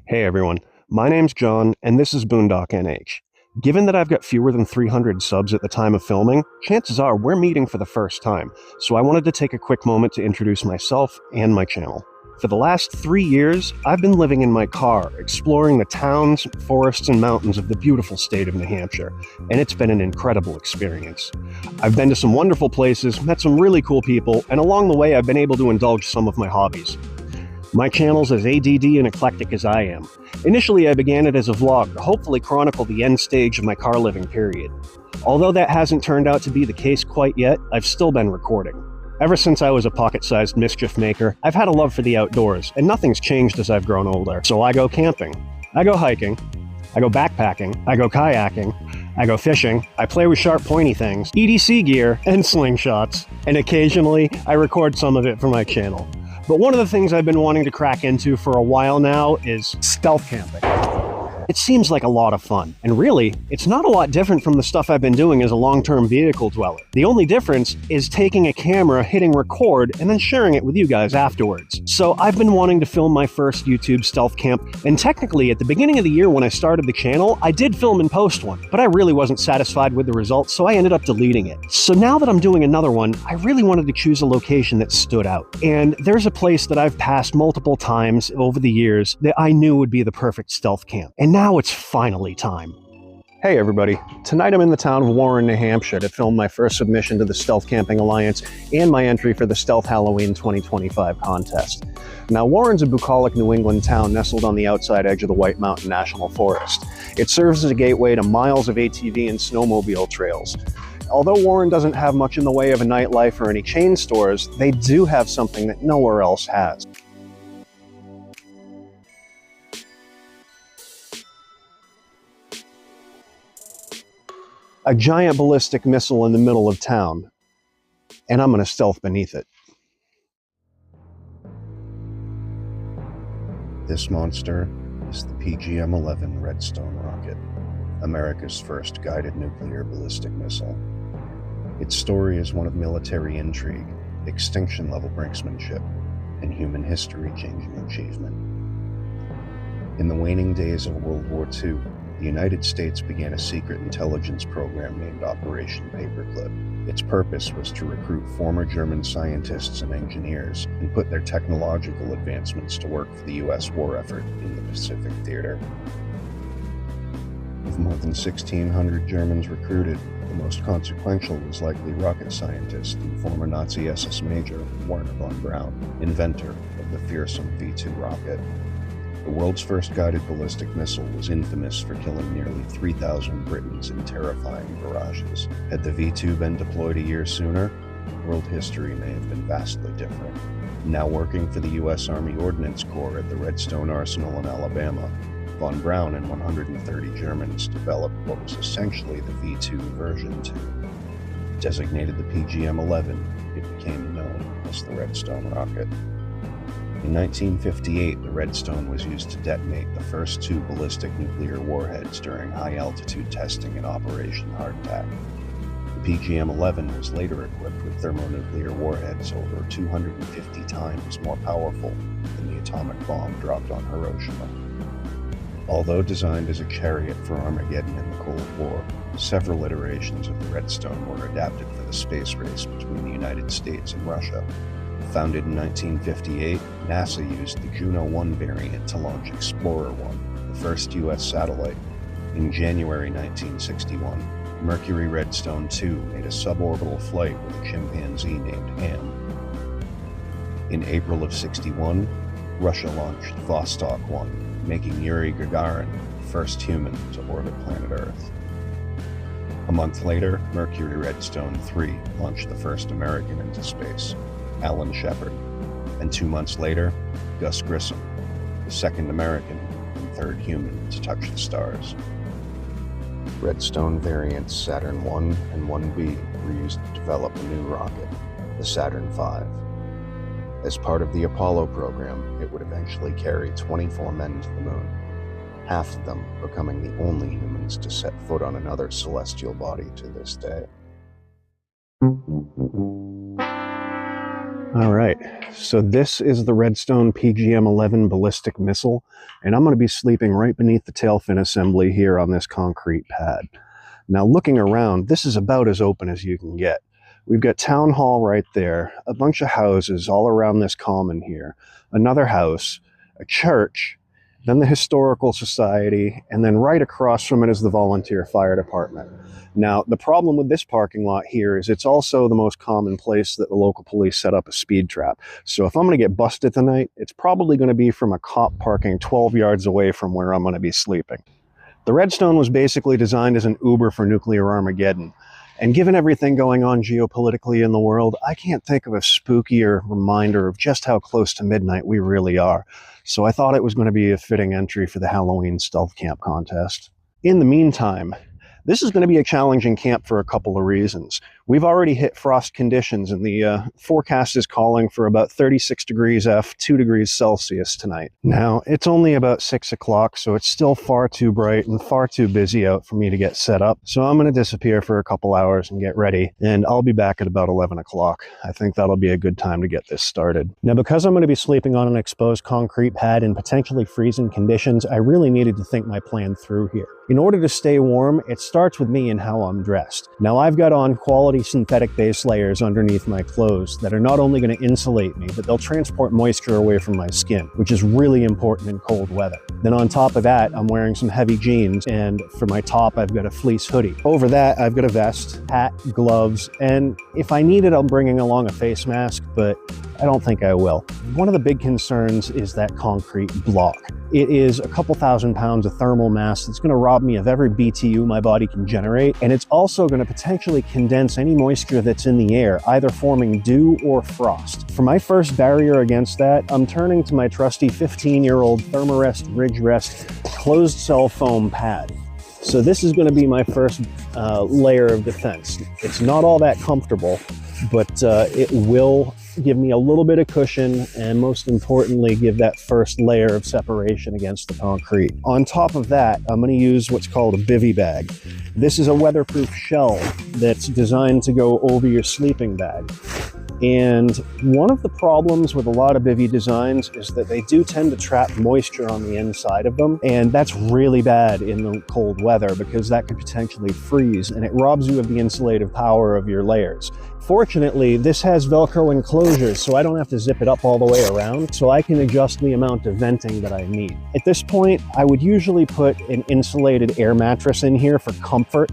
Hey everyone, my name's John, and this is Boondock NH. Given that I've got fewer than 300 subs at the time of filming, chances are we're meeting for the first time, so I wanted to take a quick moment to introduce myself and my channel. For the last 3 years, I've been living in my car, exploring the towns, forests, and mountains of the beautiful state of New Hampshire, and it's been an incredible experience. I've been to some wonderful places, met some really cool people, and along the way I've been able to indulge some of my hobbies. My channel's as ADD and eclectic as I am. Initially, I began it as a vlog to hopefully chronicle the end stage of my car living period. Although that hasn't turned out to be the case quite yet, I've still been recording. Ever since I was a pocket-sized mischief maker, I've had a love for the outdoors, and nothing's changed as I've grown older. So I go camping, I go hiking, I go backpacking, I go kayaking, I go fishing, I play with sharp pointy things, EDC gear, and slingshots, and occasionally I record some of it for my channel. But one of the things I've been wanting to crack into for a while now is stealth camping. It seems like a lot of fun, and really, it's not a lot different from the stuff I've been doing as a long-term vehicle dweller. The only difference is taking a camera, hitting record, and then sharing it with you guys afterwards. So I've been wanting to film my first YouTube stealth camp, and technically at the beginning of the year when I started the channel, I did film and post one, but I really wasn't satisfied with the results, so I ended up deleting it. So now that I'm doing another one, I really wanted to choose a location that stood out. And there's a place that I've passed multiple times over the years that I knew would be the perfect stealth camp. And now it's finally time. Hey everybody, tonight I'm in the town of Warren, New Hampshire to film my first submission to the Stealth Camping Alliance and my entry for the Stealth Halloween 2025 contest. Now Warren's a bucolic New England town nestled on the outside edge of the White Mountain National Forest. It serves as a gateway to miles of ATV and snowmobile trails. Although Warren doesn't have much in the way of a nightlife or any chain stores, they do have something that nowhere else has. A giant ballistic missile in the middle of town, and I'm going to stealth beneath it. This monster is the PGM-11 Redstone rocket, America's first guided nuclear ballistic missile. Its story is one of military intrigue, extinction-level brinksmanship, and human history-changing achievement. In the waning days of World War II, the United States began a secret intelligence program named Operation Paperclip. Its purpose was to recruit former German scientists and engineers and put their technological advancements to work for the U.S. war effort in the Pacific theater. With more than 1,600 Germans recruited, the most consequential was likely rocket scientist and former Nazi SS Major Wernher von Braun, inventor of the fearsome V-2 rocket. The world's first guided ballistic missile was infamous for killing nearly 3,000 Britons in terrifying barrages. Had the V-2 been deployed a year sooner, world history may have been vastly different. Now working for the U.S. Army Ordnance Corps at the Redstone Arsenal in Alabama, von Braun and 130 Germans developed what was essentially the V-2 version 2. Designated the PGM-11, it became known as the Redstone rocket. In 1958, the Redstone was used to detonate the first 2 ballistic nuclear warheads during high-altitude testing in Operation Hardtack. The PGM-11 was later equipped with thermonuclear warheads over 250 times more powerful than the atomic bomb dropped on Hiroshima. Although designed as a chariot for Armageddon in the Cold War, several iterations of the Redstone were adapted for the space race between the United States and Russia. Founded in 1958, NASA used the Juno 1 variant to launch Explorer 1, the first U.S. satellite. In January 1961, Mercury Redstone 2 made a suborbital flight with a chimpanzee named Ham. In April of '61, Russia launched Vostok 1, making Yuri Gagarin the first human to orbit planet Earth. A month later, Mercury Redstone 3 launched the first American into space, Alan Shepard, and 2 months later, Gus Grissom, the second American and third human to touch the stars. Redstone variants Saturn 1 and 1B were used to develop a new rocket, the Saturn V. As part of the Apollo program, it would eventually carry 24 men to the moon, half of them becoming the only humans to set foot on another celestial body to this day. All right, so this is the Redstone PGM-11 Ballistic Missile, and I'm going to be sleeping right beneath the tail fin assembly here on this concrete pad. Now, looking around, this is about as open as you can get. We've got Town Hall right there, a bunch of houses all around this common here, another house, a church, then the Historical Society, and then right across from it is the Volunteer Fire Department. Now, the problem with this parking lot here is it's also the most common place that the local police set up a speed trap. So if I'm going to get busted tonight, it's probably going to be from a cop parking 12 yards away from where I'm going to be sleeping. The Redstone was basically designed as an Uber for nuclear Armageddon. And given everything going on geopolitically in the world, I can't think of a spookier reminder of just how close to midnight we really are. So I thought it was going to be a fitting entry for the Halloween stealth camp contest. In the meantime, this is going to be a challenging camp for a couple of reasons. We've already hit frost conditions, and the forecast is calling for about 36 degrees F, 2 degrees Celsius tonight. Now, it's only about 6 o'clock, so it's still far too bright and far too busy out for me to get set up. So I'm going to disappear for a couple hours and get ready, and I'll be back at about 11 o'clock. I think that'll be a good time to get this started. Now, because I'm going to be sleeping on an exposed concrete pad in potentially freezing conditions, I really needed to think my plan through here. In order to stay warm, it starts with me and how I'm dressed. Now, I've got on quality synthetic base layers underneath my clothes that are not only going to insulate me, but they'll transport moisture away from my skin, which is really important in cold weather. Then on top of that, I'm wearing some heavy jeans, and for my top, I've got a fleece hoodie. Over that, I've got a vest, hat, gloves, and if I need it, I'm bringing along a face mask, but I don't think I will. One of the big concerns is that concrete block. It is a couple thousand pounds of thermal mass that's going to rob me of every BTU my body can generate, and it's also going to potentially condense any moisture that's in the air, either forming dew or frost. For my first barrier against that, I'm turning to my trusty 15-year-old Thermarest Ridge Rest closed cell foam pad. So this is going to be my first layer of defense. It's not all that comfortable, but it will give me a little bit of cushion, and most importantly, give that first layer of separation against the concrete. On top of that, I'm going to use what's called a bivy bag. This is a weatherproof shell that's designed to go over your sleeping bag. And one of the problems with a lot of bivy designs is that they do tend to trap moisture on the inside of them, and that's really bad in the cold weather because that could potentially freeze, and it robs you of the insulative power of your layers. Fortunately, this has Velcro enclosures, so I don't have to zip it up all the way around, so I can adjust the amount of venting that I need. At this point, I would usually put an insulated air mattress in here for comfort.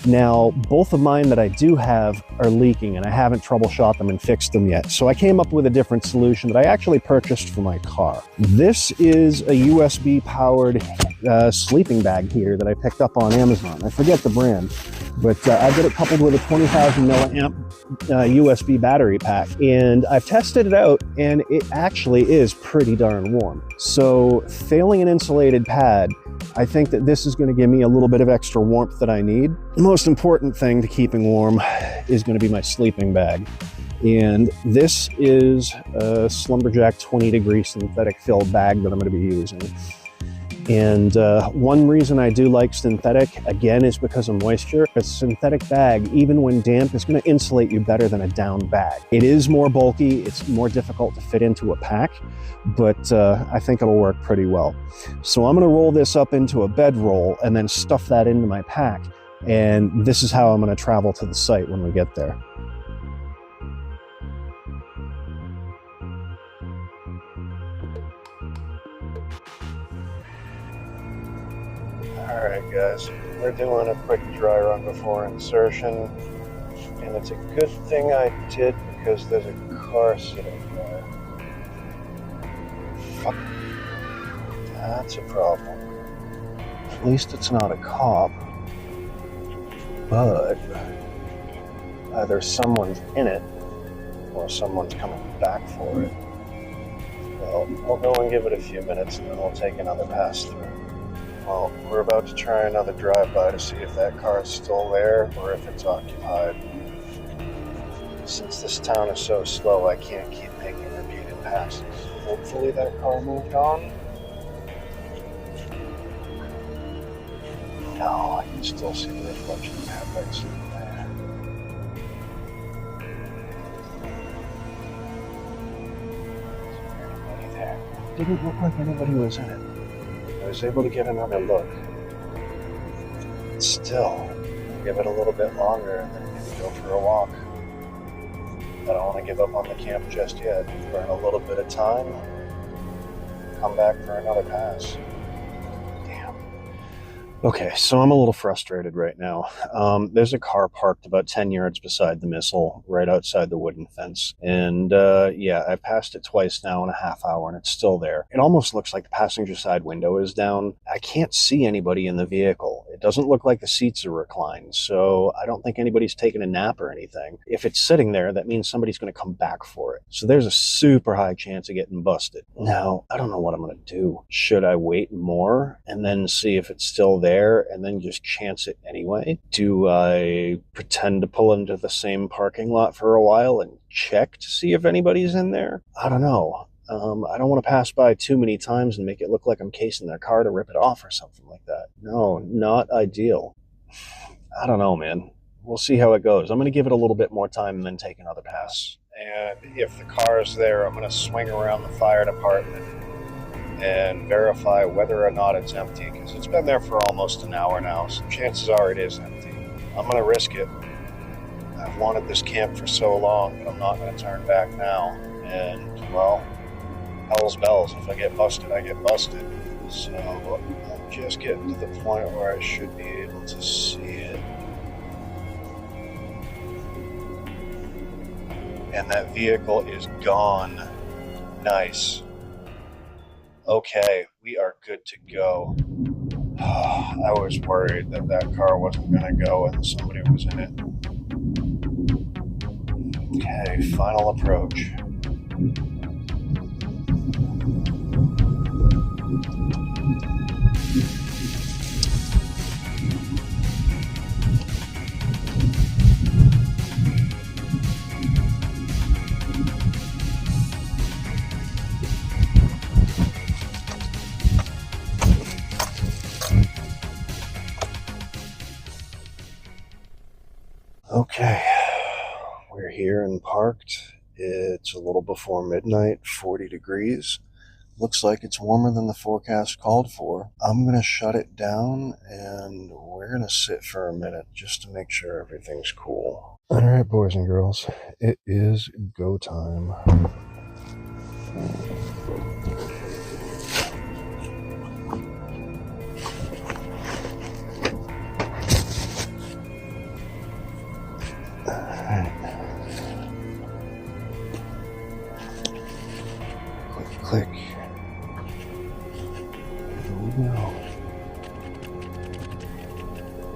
Now, both of mine that I do have are leaking, and I haven't troubleshot them and fixed them yet. So I came up with a different solution that I actually purchased for my car. This is a USB-powered sleeping bag here that I picked up on Amazon. I forget the brand, but I've got it coupled with a 20,000 milliamp USB battery pack, and I've tested it out, and it actually is pretty darn warm. So failing an insulated pad, I think that this is going to give me a little bit of extra warmth that I need. The most important thing to keeping warm is going to be my sleeping bag. And this is a Slumberjack 20-degree synthetic filled bag that I'm going to be using. And one reason I do like synthetic, again, is because of moisture. A synthetic bag, even when damp, is going to insulate you better than a down bag. It is more bulky, it's more difficult to fit into a pack, but I think it'll work pretty well. So I'm going to roll this up into a bedroll and then stuff that into my pack. And this is how I'm going to travel to the site when we get there. Alright guys, we're doing a quick dry run before insertion, and it's a good thing I did because there's a car sitting there. Fuck. That's a problem. At least it's not a cop, but either someone's in it or someone's coming back for it. Well, I'll go and give it a few minutes and then we'll take another pass through. Well, we're about to try another drive-by to see if that car is still there or if it's occupied. Since this town is so slow, I can't keep making repeated passes. Hopefully that car moved on. No, I can still see the reflection of the headlights in there. didn't look like anybody was in it. I was able to get another look. Still, I'll give it a little bit longer and then maybe go for a walk. I don't want to give up on the camp just yet. Burn a little bit of time, come back for another pass. Damn. Okay, so I'm a little frustrated right now. There's a car parked about 10 yards beside the missile, right outside the wooden fence. And yeah, I've passed it twice now in a half hour, and it's still there. It almost looks like the passenger side window is down. I can't see anybody in the vehicle. It doesn't look like the seats are reclined, so I don't think anybody's taking a nap or anything. If it's sitting there, that means somebody's going to come back for it. So there's a super high chance of getting busted. Now, I don't know what I'm going to do. Should I wait more and then see if it's still there and then just chance it anyway? Do I pretend to pull into the same parking lot for a while and check to see if anybody's in there? I don't know. I don't want to pass by too many times and make it look like I'm casing their car to rip it off or something like that. No, not ideal. I don't know, man. We'll see how it goes. I'm going to give it a little bit more time and then take another pass. And if the car is there, I'm going to swing around the fire department and verify whether or not it's empty, because it's been there for almost an hour now, so chances are it is empty. I'm going to risk it. I've wanted this camp for so long, but I'm not going to turn back now. And, well, hell's bells. If I get busted, I get busted. So I'm just getting to the point where I should be able to see it. And that vehicle is gone. Nice. Okay, we are good to go. I was worried that that car wasn't going to go and somebody was in it. Okay, final approach. Okay, we're here and parked. It's a little before midnight, 40 degrees. Looks like it's warmer than the forecast called for. I'm going to shut it down and we're going to sit for a minute just to make sure everything's cool. All right, boys and girls, it is go time. Click. Here we go.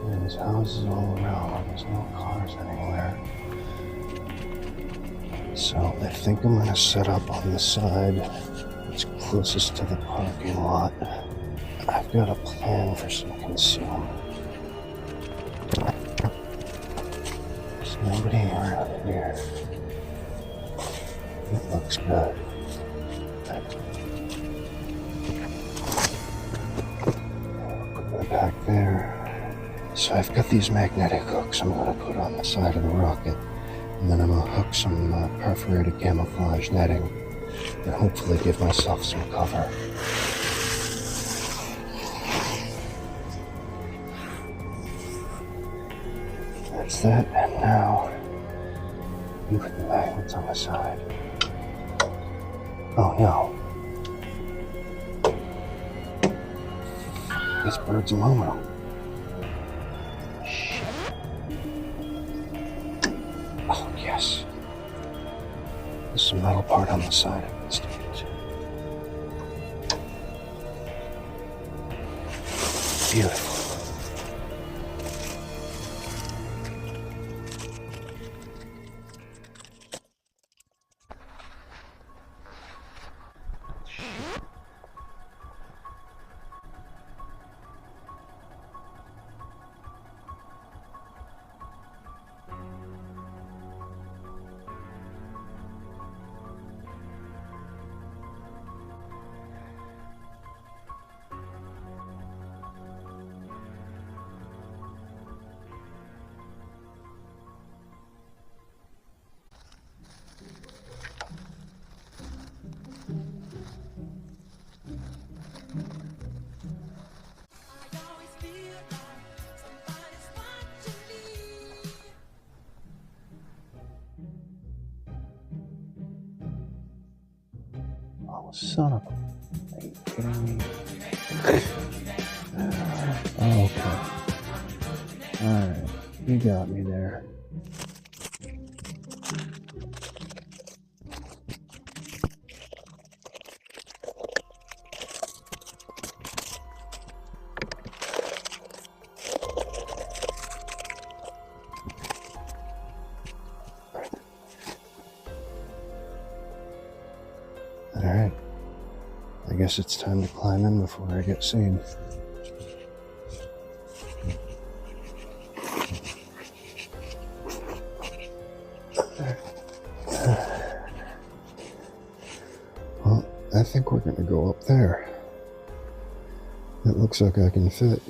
There's houses all around. There's no cars anywhere. So I think I'm going to set up on the side that's closest to the parking lot. I've got a plan for some concealment. There's nobody around here. It looks good. Back there. So I've got these magnetic hooks I'm going to put on the side of the rocket, and then I'm going to hook some perforated camouflage netting and hopefully give myself some cover. That's that, and now you put the magnets on the side. Oh no. This bird's aluminum. Shit. Oh, yes. There's a metal part on the side of it. Beautiful. kidding me? Okay. Alright, you got me there. Alright. I guess it's time to climb in before I get seen. Well, I think we're gonna go up there. It looks like I can fit.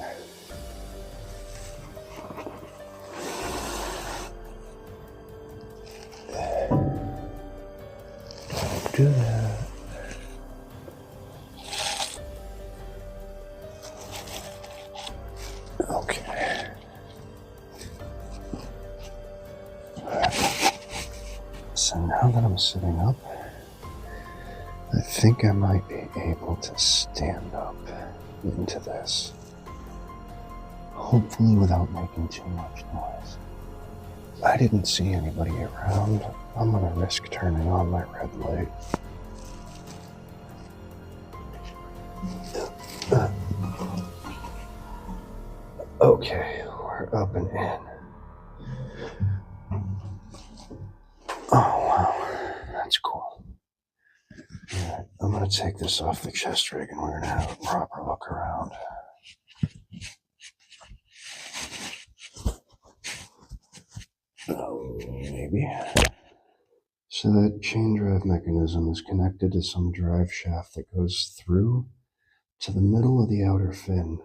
Do that. Okay. So now that I'm sitting up, I think I might be able to stand up into this. Hopefully without making too much noise. I didn't see anybody around. I'm gonna risk turning on my red light. Okay, we're up and in. Oh wow, that's cool. Alright, I'm gonna take this off the chest rig and we're gonna have a proper look around. Oh, maybe. So that chain drive mechanism is connected to some drive shaft that goes through to the middle of the outer fin.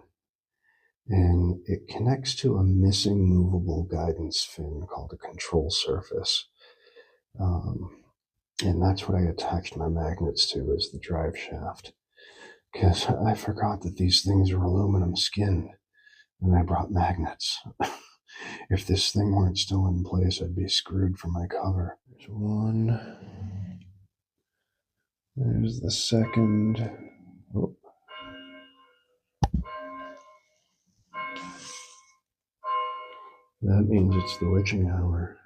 And it connects to a missing movable guidance fin called a control surface. And that's what I attached my magnets to, is the drive shaft. Because I forgot that these things are aluminum skinned, and I brought magnets. If this thing weren't still in place, I'd be screwed for my cover. There's one. There's the second. Oh. That means it's the witching hour.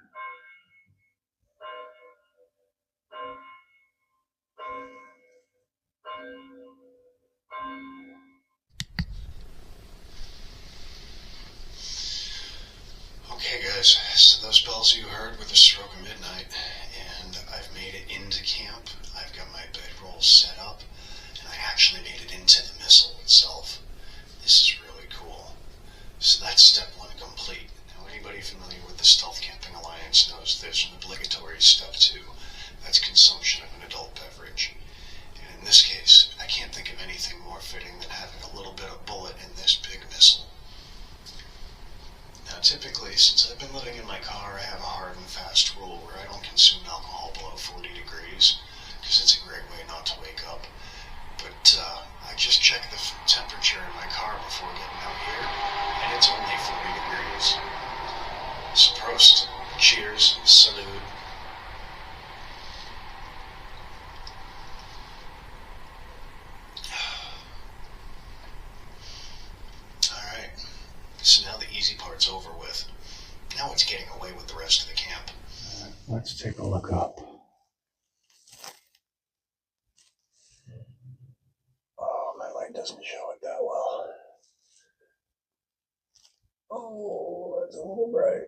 Okay guys, so those bells you heard were the stroke of midnight, and I've made it into camp. I've got my bedroll set up, and I actually made it into the missile itself. This is really cool. So that's step one complete. Now anybody familiar with the Stealth Camping Alliance knows there's an obligatory step two. That's consumption of an adult beverage. And in this case, I can't think of anything more fitting than having a little bit of bullet in this big missile. Now typically, since I've been living in my car, I have a hard and fast rule where I don't consume alcohol below 40 degrees, because it's a great way not to wake up. But I just checked the temperature in my car before getting out here, and it's only 40 degrees. So prost, cheers, salute. Alright, so now the easy part's over with. Now it's getting away with the rest of the camp. Let's take a look up. Oh, my light doesn't show it that well. Oh, that's a little bright.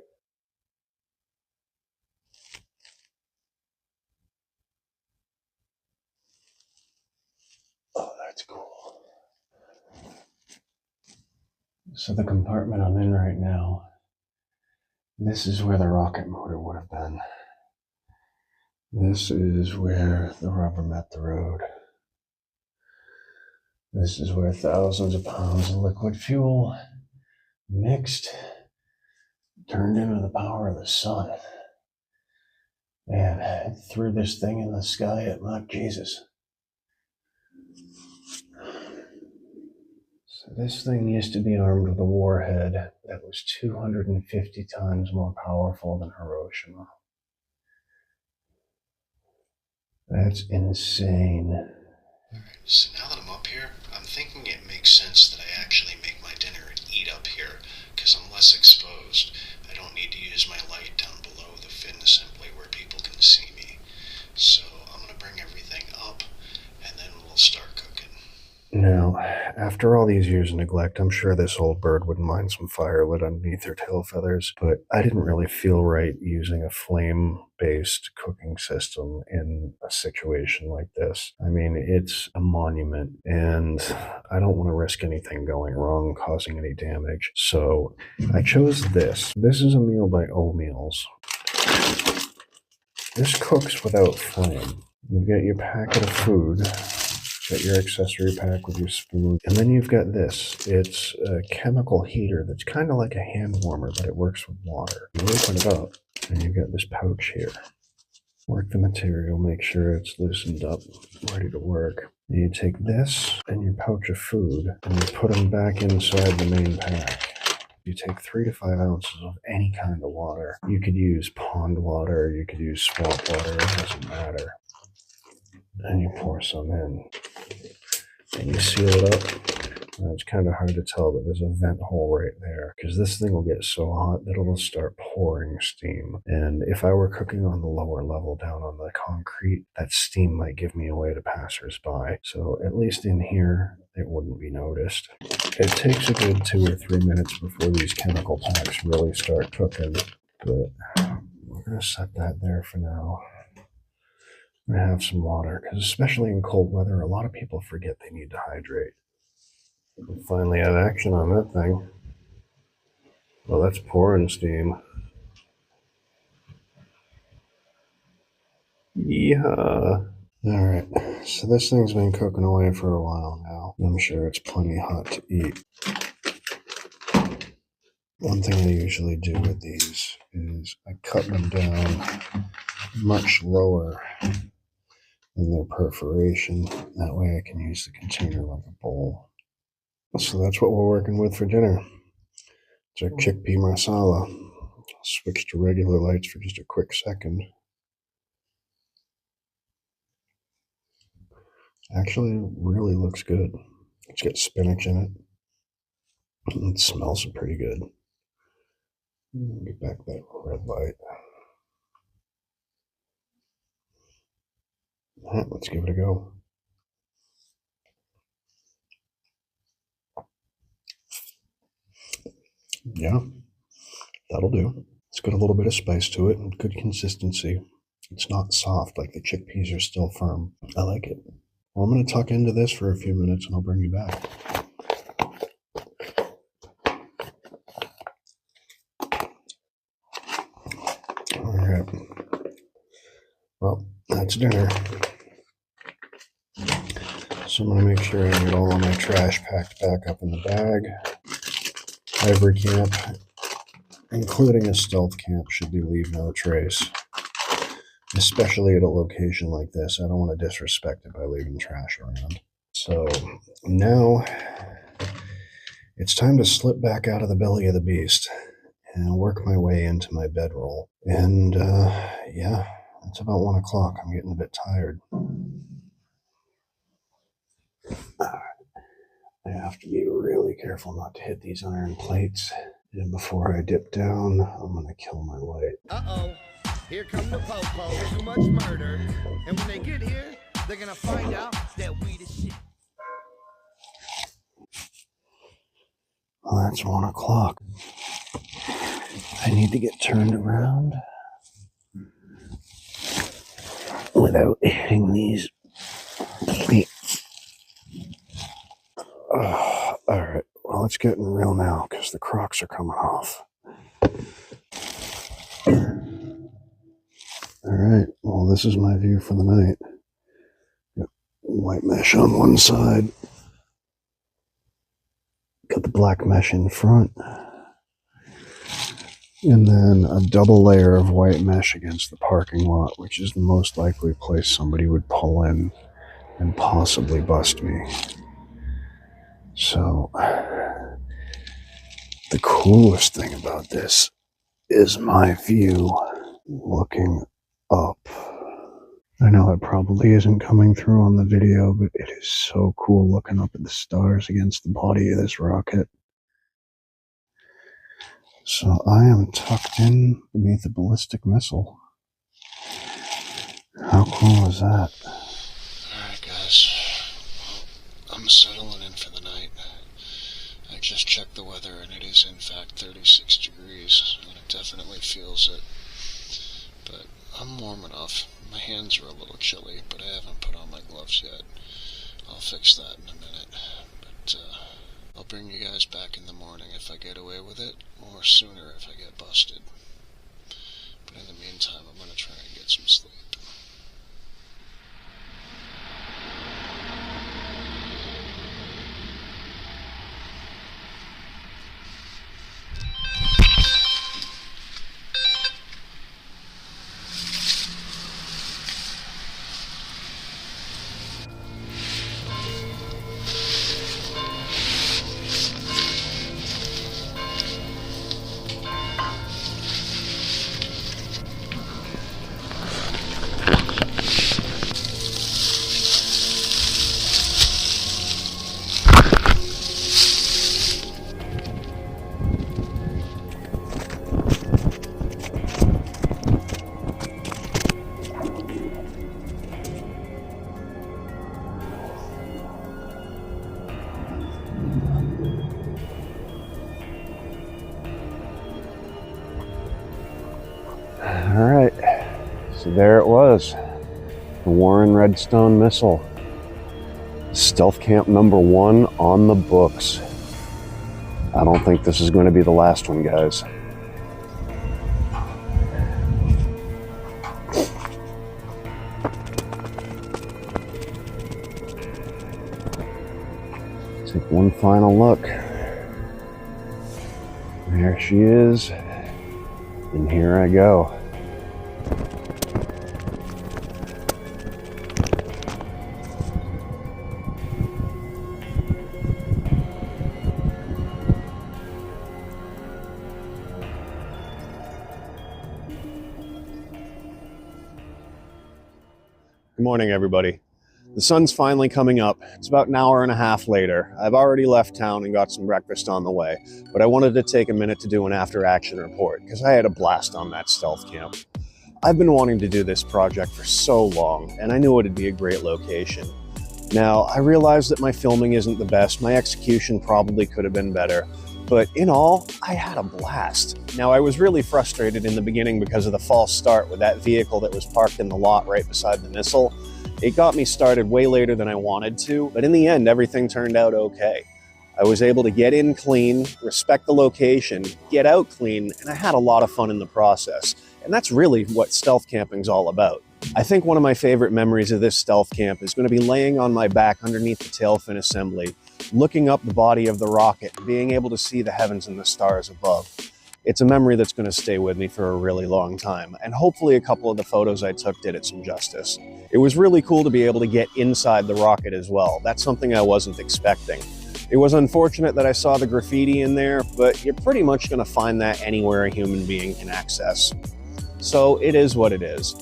Oh, that's cool. So the compartment I'm in right now, this is where the rocket motor would have been. This is where the rubber met the road. This is where thousands of pounds of liquid fuel mixed, turned into the power of the sun, and threw this thing in the sky at Mach Jesus. So this thing used to be armed with a warhead that was 250 times more powerful than Hiroshima. That's insane. Alright, so now that I'm up here, thinking it makes sense that I actually make my dinner and eat up here, because I'm less exposed. I don't need to use my light down below the fin assembly where people can see me. So I'm going to bring everything up, and then we'll start cooking. Now, after all these years of neglect, I'm sure this old bird wouldn't mind some fire lit underneath her tail feathers, but I didn't really feel right using a flame-based cooking system in a situation like this. I mean, it's a monument, and I don't want to risk anything going wrong, causing any damage. So I chose this. This is a meal by O-Meals. This cooks without flame. You get your packet of food, got your accessory pack with your spoon, and then you've got this. It's a chemical heater that's kind of like a hand warmer, but it works with water. You open it up, and you've got this pouch here. Work the material, make sure it's loosened up, ready to work. And you take this and your pouch of food, and you put them back inside the main pack. You take 3 to 5 ounces of any kind of water. You could use pond water, you could use swamp water, it doesn't matter. And you pour some in. And you seal it up. It's kind of hard to tell, but there's a vent hole right there, because this thing will get so hot that it'll start pouring steam. And if I were cooking on the lower level down on the concrete, that steam might give me away to passersby. So at least in here, it wouldn't be noticed. It takes a good 2 or 3 minutes before these chemical packs really start cooking, but we're going to set that there for now. I'm going to have some water, because especially in cold weather, a lot of people forget they need to hydrate. We finally have action on that thing. Well, that's pouring steam. Yeah. Alright, so this thing's been cooking away for a while now. I'm sure it's plenty hot to eat. One thing I usually do with these is I cut them down much lower than their perforation. That way I can use the container like a bowl. So that's what we're working with for dinner. It's our chickpea masala. Switch to regular lights for just a quick second. Actually, it really looks good. It's got spinach in it. It smells pretty good. Get back that red light. Right, let's give it a go. Yeah, that'll do. It's got a little bit of spice to it and good consistency. It's not soft, like the chickpeas are still firm. I like it. Well, I'm going to tuck into this for a few minutes and I'll bring you back. All right. Well, that's dinner. So I'm going to make sure I get all of my trash packed back up in the bag. Every camp, including a stealth camp, should be leave no trace. Especially at a location like this. I don't want to disrespect it by leaving trash around. So now it's time to slip back out of the belly of the beast and work my way into my bedroll. And yeah, it's about 1 o'clock. I'm getting a bit tired. I have to be really careful not to hit these iron plates. And before I dip down, I'm going to kill my light. Uh-oh. Here come the po-po. Too much murder. And when they get here, they're going to find out that we the shit. Well, that's 1 o'clock. I need to get turned around without hitting these plates. Alright, well, it's getting real now because the Crocs are coming off. Alright, well, this is my view for the night. Got white mesh on one side. Got the black mesh in front. And then a double layer of white mesh against the parking lot, which is the most likely place somebody would pull in and possibly bust me. So, the coolest thing about this is my view looking up. I know it probably isn't coming through on the video, but it is so cool looking up at the stars against the body of this rocket. So I am tucked in beneath a ballistic missile. How cool is that? Alright guys, I'm settling in for the night. I just checked the weather and it is in fact 36 degrees, and it definitely feels it. But I'm warm enough. My hands are a little chilly, but I haven't put on my gloves yet. I'll fix that in a minute. But I'll bring you guys back in the morning if I get away with it, or sooner if I get busted. But in the meantime, I'm gonna try and get some sleep. Alright, so there it was. The Warren Redstone missile. Stealth camp number 1 on the books. I don't think this is going to be the last one, guys. Take one final look. There she is. And here I go. Good morning, everybody. The sun's finally coming up. It's about an hour and a half later. I've already left town and got some breakfast on the way, but I wanted to take a minute to do an after-action report because I had a blast on that stealth camp. I've been wanting to do this project for so long, and I knew it'd be a great location. Now, I realize that my filming isn't the best. My execution probably could have been better, but in all, I had a blast. Now, I was really frustrated in the beginning because of the false start with that vehicle that was parked in the lot right beside the missile. It got me started way later than I wanted to, but in the end, everything turned out okay. I was able to get in clean, respect the location, get out clean, and I had a lot of fun in the process. And that's really what stealth camping's all about. I think one of my favorite memories of this stealth camp is going to be laying on my back underneath the tail fin assembly, looking up the body of the rocket, and being able to see the heavens and the stars above. It's a memory that's going to stay with me for a really long time, and hopefully a couple of the photos I took did it some justice. It was really cool to be able to get inside the rocket as well. That's something I wasn't expecting. It was unfortunate that I saw the graffiti in there, but you're pretty much going to find that anywhere a human being can access. So it is what it is.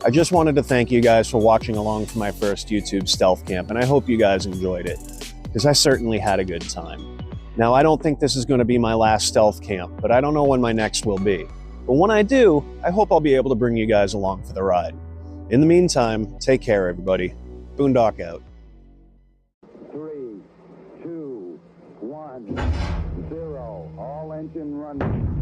I just wanted to thank you guys for watching along for my first YouTube stealth camp, and I hope you guys enjoyed it, because I certainly had a good time. Now, I don't think this is going to be my last stealth camp, but I don't know when my next will be. But when I do, I hope I'll be able to bring you guys along for the ride. In the meantime, take care, everybody. Boondock out. 3, 2, 1, 0. All engine running.